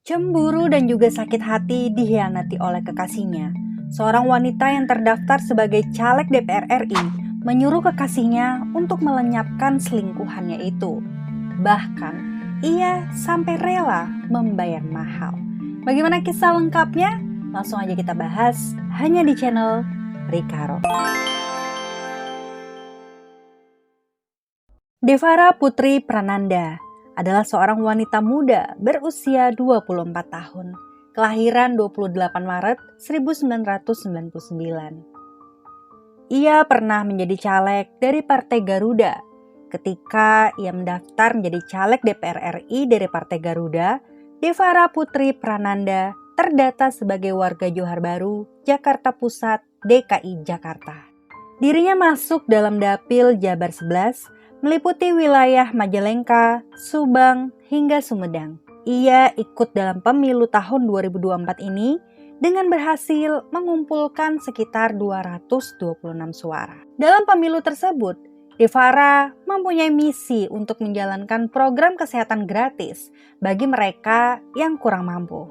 Cemburu dan juga sakit hati dikhianati oleh kekasihnya. Seorang wanita yang terdaftar sebagai caleg DPR RI menyuruh kekasihnya untuk melenyapkan selingkuhannya itu. Bahkan, ia sampai rela membayar mahal. Bagaimana kisah lengkapnya? Langsung aja kita bahas hanya di channel Rikaro. Devara Putri Prananda adalah seorang wanita muda berusia 24 tahun, kelahiran 28 Maret 1999. Ia pernah menjadi caleg dari Partai Garuda. Ketika ia mendaftar menjadi caleg DPR RI dari Partai Garuda, Devara Putri Prananda terdata sebagai warga Johar Baru, Jakarta Pusat, DKI Jakarta. Dirinya masuk dalam Dapil Jabar 11, meliputi wilayah Majalengka, Subang, hingga Sumedang. Ia ikut dalam pemilu tahun 2024 ini dengan berhasil mengumpulkan sekitar 226 suara. Dalam pemilu tersebut, Devara mempunyai misi untuk menjalankan program kesehatan gratis bagi mereka yang kurang mampu.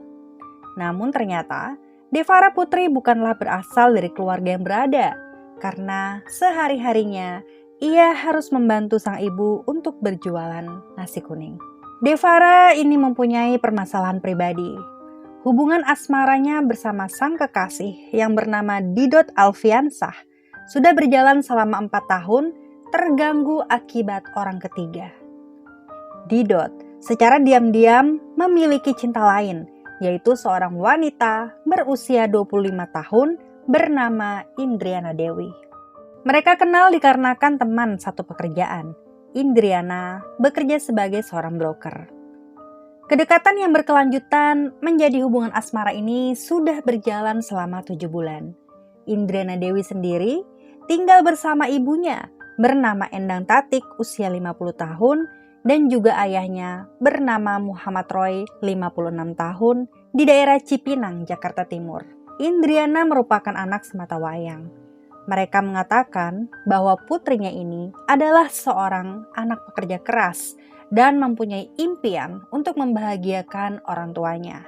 Namun ternyata, Devara Putri bukanlah berasal dari keluarga yang berada, karena sehari-harinya ia harus membantu sang ibu untuk berjualan nasi kuning. Devara ini mempunyai permasalahan pribadi. Hubungan asmaranya bersama sang kekasih yang bernama Didot Alfiansah sudah berjalan selama 4 tahun, terganggu akibat orang ketiga. Didot secara diam-diam memiliki cinta lain, yaitu seorang wanita berusia 25 tahun bernama Indriana Dewi. Mereka kenal dikarenakan teman satu pekerjaan. Indriana bekerja sebagai seorang broker. Kedekatan yang berkelanjutan menjadi hubungan asmara ini sudah berjalan selama 7 bulan. Indriana Dewi sendiri tinggal bersama ibunya bernama Endang Tatik usia 50 tahun dan juga ayahnya bernama Muhammad Roy 56 tahun di daerah Cipinang, Jakarta Timur. Indriana merupakan anak sematawayang. Mereka mengatakan bahwa putrinya ini adalah seorang anak pekerja keras dan mempunyai impian untuk membahagiakan orang tuanya.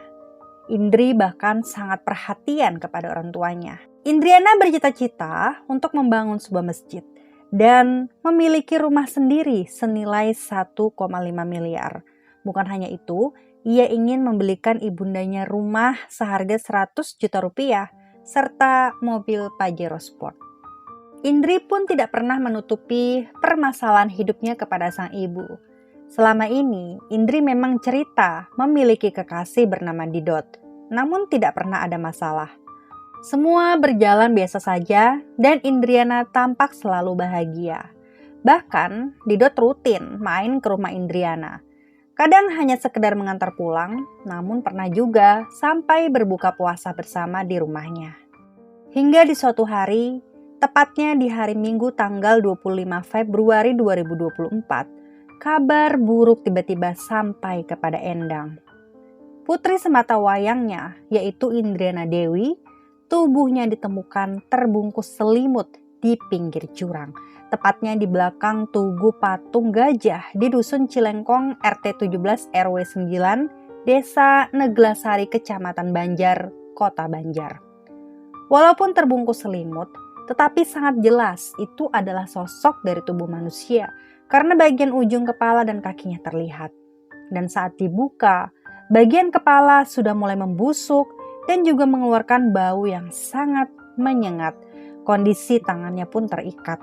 Indri bahkan sangat perhatian kepada orang tuanya. Indriana bercita-cita untuk membangun sebuah masjid dan memiliki rumah sendiri senilai 1,5 miliar. Bukan hanya itu, ia ingin membelikan ibundanya rumah seharga 100 juta rupiah serta mobil Pajero Sport. Indri pun tidak pernah menutupi permasalahan hidupnya kepada sang ibu. Selama ini, Indri memang cerita memiliki kekasih bernama Didot, namun tidak pernah ada masalah. Semua berjalan biasa saja dan Indriana tampak selalu bahagia. Bahkan, Didot rutin main ke rumah Indriana. Kadang hanya sekedar mengantar pulang, namun pernah juga sampai berbuka puasa bersama di rumahnya. Hingga di suatu hari, tepatnya di hari Minggu tanggal 25 Februari 2024, kabar buruk tiba-tiba sampai kepada Endang. Putri sematawayangnya, yaitu Indriana Dewi, tubuhnya ditemukan terbungkus selimut di pinggir jurang, tepatnya di belakang tugu patung gajah di Dusun Cilengkong RT 17 RW 9, Desa Neglasari, Kecamatan Banjar, Kota Banjar. Walaupun terbungkus selimut, tetapi sangat jelas itu adalah sosok dari tubuh manusia karena bagian ujung kepala dan kakinya terlihat. Dan saat dibuka, bagian kepala sudah mulai membusuk dan juga mengeluarkan bau yang sangat menyengat. Kondisi tangannya pun terikat.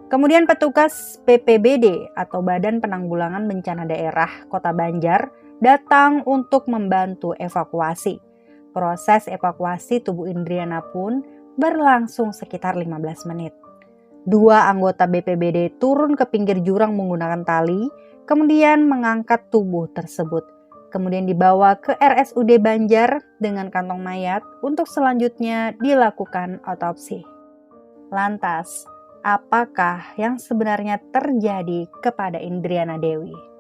Kemudian petugas BPBD atau Badan Penanggulangan Bencana Daerah Kota Banjar datang untuk membantu evakuasi. Proses evakuasi tubuh Indriana pun berlangsung sekitar 15 menit. 2 anggota BPBD turun ke pinggir jurang menggunakan tali, kemudian mengangkat tubuh tersebut. Kemudian dibawa ke RSUD Banjar dengan kantong mayat untuk selanjutnya dilakukan otopsi. Lantas, apakah yang sebenarnya terjadi kepada Indriana Dewi?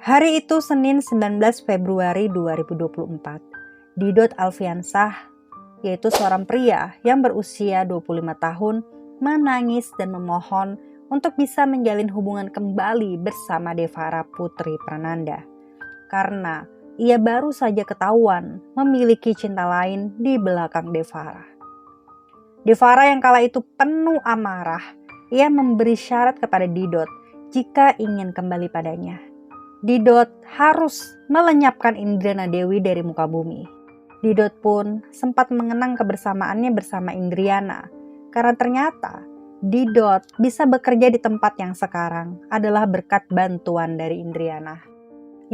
Hari itu Senin 19 Februari 2024, Didot Alfiansah, yaitu seorang pria yang berusia 25 tahun, menangis dan memohon untuk bisa menjalin hubungan kembali bersama Devara Putri Prananda. Karena ia baru saja ketahuan memiliki cinta lain di belakang Devara. Devara yang kala itu penuh amarah, ia memberi syarat kepada Didot jika ingin kembali padanya. Didot harus melenyapkan Indriana Dewi dari muka bumi. Didot pun sempat mengenang kebersamaannya bersama Indriana, karena ternyata Didot bisa bekerja di tempat yang sekarang adalah berkat bantuan dari Indriana,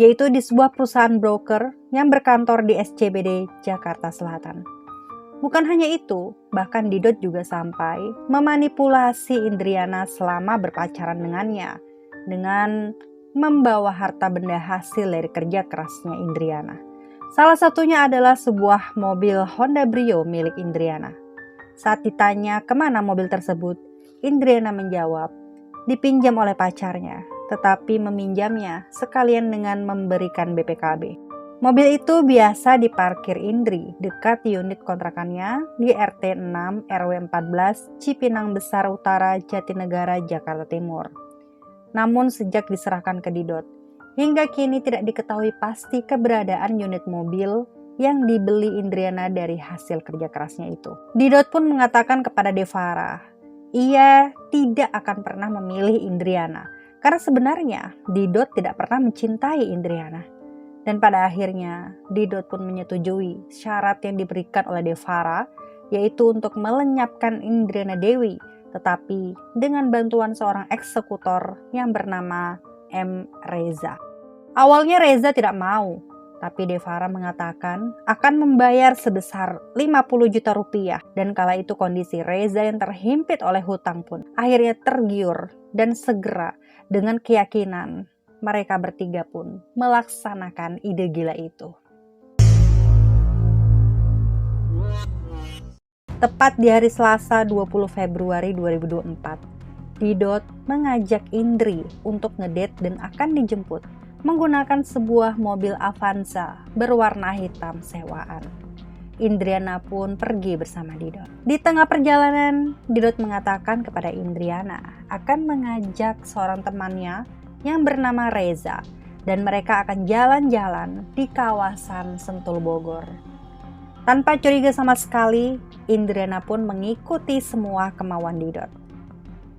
yaitu di sebuah perusahaan broker yang berkantor di SCBD Jakarta Selatan. Bukan hanya itu, bahkan Didot juga sampai memanipulasi Indriana selama berpacaran dengannya dengan membawa harta benda hasil dari kerja kerasnya Indriana. Salah satunya adalah sebuah mobil Honda Brio milik Indriana. Saat ditanya kemana mobil tersebut, Indriana menjawab, dipinjam oleh pacarnya, tetapi meminjamnya sekalian dengan memberikan BPKB. Mobil itu biasa diparkir Indri dekat unit kontrakannya di RT 6 RW 14 Cipinang Besar Utara, Jatinegara, Jakarta Timur. Namun sejak diserahkan ke Didot, hingga kini tidak diketahui pasti keberadaan unit mobil yang dibeli Indriana dari hasil kerja kerasnya itu. Didot pun mengatakan kepada Devara, ia tidak akan pernah memilih Indriana, karena sebenarnya Didot tidak pernah mencintai Indriana. Dan pada akhirnya Didot pun menyetujui syarat yang diberikan oleh Devara, yaitu untuk melenyapkan Indriana Dewi, tetapi dengan bantuan seorang eksekutor yang bernama M. Reza. Awalnya Reza tidak mau, tapi Devara mengatakan akan membayar sebesar 50 juta rupiah. Dan kala itu kondisi Reza yang terhimpit oleh hutang pun akhirnya tergiur dan segera dengan keyakinan mereka bertiga pun melaksanakan ide gila itu. Tepat di hari Selasa 20 Februari 2024, Didot mengajak Indri untuk ngedate dan akan dijemput menggunakan sebuah mobil Avanza berwarna hitam sewaan. Indriana pun pergi bersama Didot. Di tengah perjalanan, Didot mengatakan kepada Indriana akan mengajak seorang temannya yang bernama Reza dan mereka akan jalan-jalan di kawasan Sentul Bogor. Tanpa curiga sama sekali, Indriana pun mengikuti semua kemauan Didot.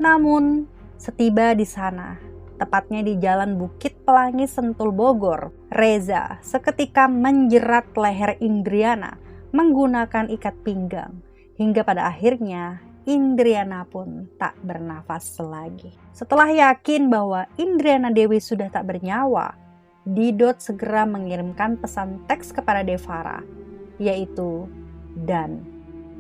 Namun, setiba di sana, tepatnya di Jalan Bukit Pelangi Sentul Bogor, Reza seketika menjerat leher Indriana menggunakan ikat pinggang, hingga pada akhirnya Indriana pun tak bernafas lagi. Setelah yakin bahwa Indriana Dewi sudah tak bernyawa, Didot segera mengirimkan pesan teks kepada Devara, yaitu dan.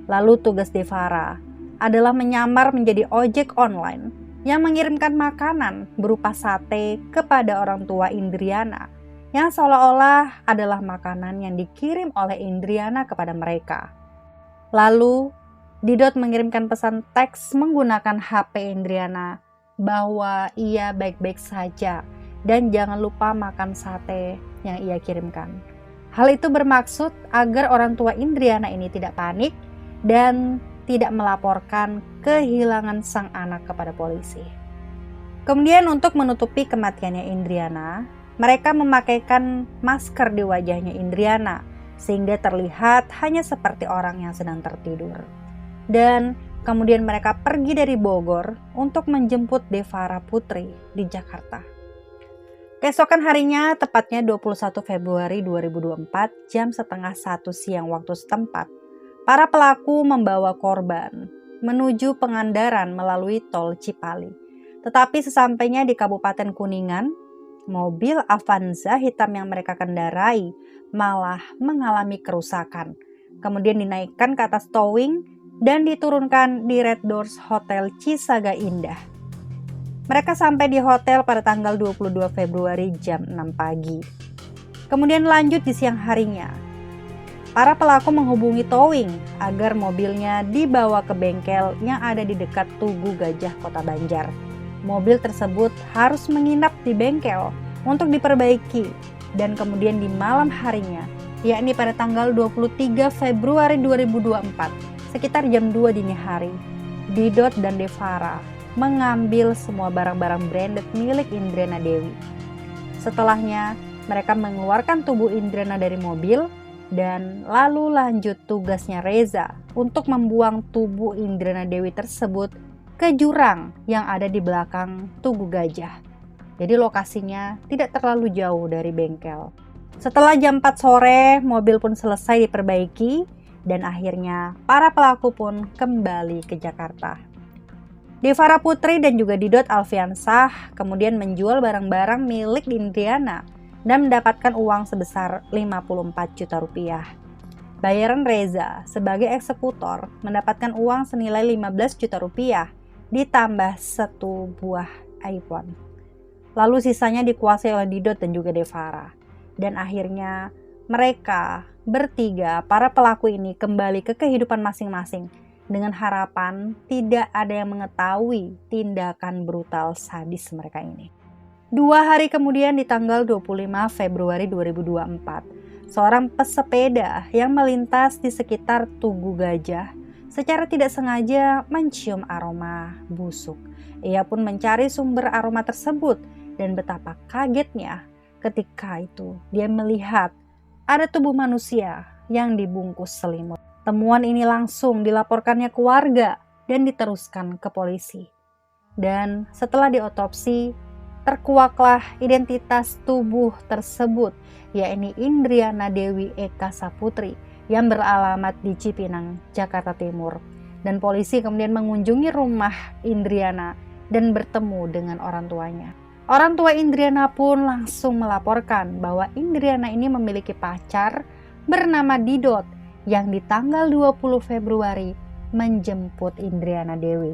Lalu tugas Devara adalah menyamar menjadi ojek online yang mengirimkan makanan berupa sate kepada orang tua Indriana, yang seolah-olah adalah makanan yang dikirim oleh Indriana kepada mereka. Lalu Didot mengirimkan pesan teks menggunakan HP Indriana bahwa ia baik-baik saja dan jangan lupa makan sate yang ia kirimkan. Hal itu bermaksud agar orang tua Indriana ini tidak panik dan tidak melaporkan kehilangan sang anak kepada polisi. Kemudian untuk menutupi kematiannya Indriana, mereka memakaikan masker di wajahnya Indriana sehingga terlihat hanya seperti orang yang sedang tertidur. Dan kemudian mereka pergi dari Bogor untuk menjemput Devara Putri di Jakarta. Keesokan harinya, tepatnya 21 Februari 2024, jam setengah 1 siang waktu setempat, para pelaku membawa korban menuju Pangandaran melalui tol Cipali. Tetapi sesampainya di Kabupaten Kuningan, mobil Avanza hitam yang mereka kendarai malah mengalami kerusakan. Kemudian dinaikkan ke atas towing dan diturunkan di Red Doors Hotel Cisaga Indah. Mereka sampai di hotel pada tanggal 22 Februari jam 6 pagi. Kemudian lanjut di siang harinya, para pelaku menghubungi towing agar mobilnya dibawa ke bengkel yang ada di dekat Tugu Gajah Kota Banjar. Mobil tersebut harus menginap di bengkel untuk diperbaiki, dan kemudian di malam harinya, yakni pada tanggal 23 Februari 2024, sekitar jam 2 dini hari, Didot dan Devara mengambil semua barang-barang branded milik Indriana Dewi. Setelahnya, mereka mengeluarkan tubuh Indriana dari mobil dan lalu lanjut tugasnya Reza untuk membuang tubuh Indriana Dewi tersebut ke jurang yang ada di belakang Tugu Gajah. Jadi lokasinya tidak terlalu jauh dari bengkel. Setelah jam 4 sore, mobil pun selesai diperbaiki dan akhirnya para pelaku pun kembali ke Jakarta. Devara Putri dan juga Didot Alfiansah kemudian menjual barang-barang milik Indriana dan mendapatkan uang sebesar 54 juta rupiah. Bayaran Reza sebagai eksekutor mendapatkan uang senilai 15 juta rupiah ditambah 1 buah iPhone. Lalu sisanya dikuasai oleh Didot dan juga Devara. Dan akhirnya mereka bertiga, para pelaku ini kembali ke kehidupan masing-masing dengan harapan tidak ada yang mengetahui tindakan brutal sadis mereka ini. 2 hari kemudian di tanggal 25 Februari 2024, seorang pesepeda yang melintas di sekitar Tugu Gajah secara tidak sengaja mencium aroma busuk. Ia pun mencari sumber aroma tersebut dan betapa kagetnya ketika itu dia melihat ada tubuh manusia yang dibungkus selimut. Temuan ini langsung dilaporkannya ke warga dan diteruskan ke polisi. Dan setelah diotopsi, terkuaklah identitas tubuh tersebut, yakni Indriana Dewi Eka Saputri yang beralamat di Cipinang, Jakarta Timur. Dan polisi kemudian mengunjungi rumah Indriana dan bertemu dengan orang tuanya. Orang tua Indriana pun langsung melaporkan bahwa Indriana ini memiliki pacar bernama Didot yang di tanggal 20 Februari menjemput Indriana Dewi.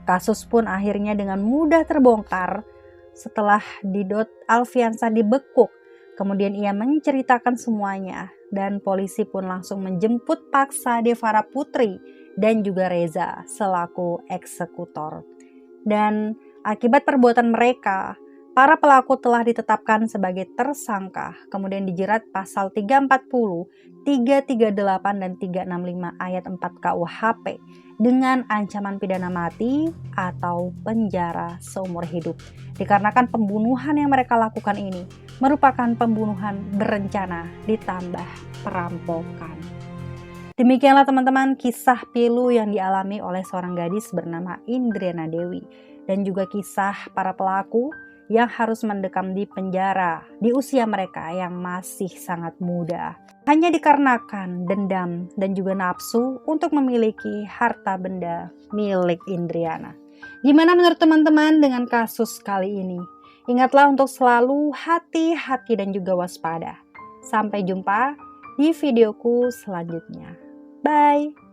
Kasus pun akhirnya dengan mudah terbongkar setelah Didot Alfiansah dibekuk. Kemudian ia menceritakan semuanya dan polisi pun langsung menjemput paksa Devara Putri dan juga Reza selaku eksekutor. Dan akibat perbuatan mereka, para pelaku telah ditetapkan sebagai tersangka, kemudian dijerat pasal 340, 338, dan 365 ayat 4 KUHP dengan ancaman pidana mati atau penjara seumur hidup. Dikarenakan pembunuhan yang mereka lakukan ini merupakan pembunuhan berencana ditambah perampokan. Demikianlah teman-teman kisah pilu yang dialami oleh seorang gadis bernama Indriana Dewi dan juga kisah para pelaku yang harus mendekam di penjara di usia mereka yang masih sangat muda. Hanya dikarenakan dendam dan juga nafsu untuk memiliki harta benda milik Indriana. Gimana menurut teman-teman dengan kasus kali ini? Ingatlah untuk selalu hati-hati dan juga waspada. Sampai jumpa di videoku selanjutnya. Bye!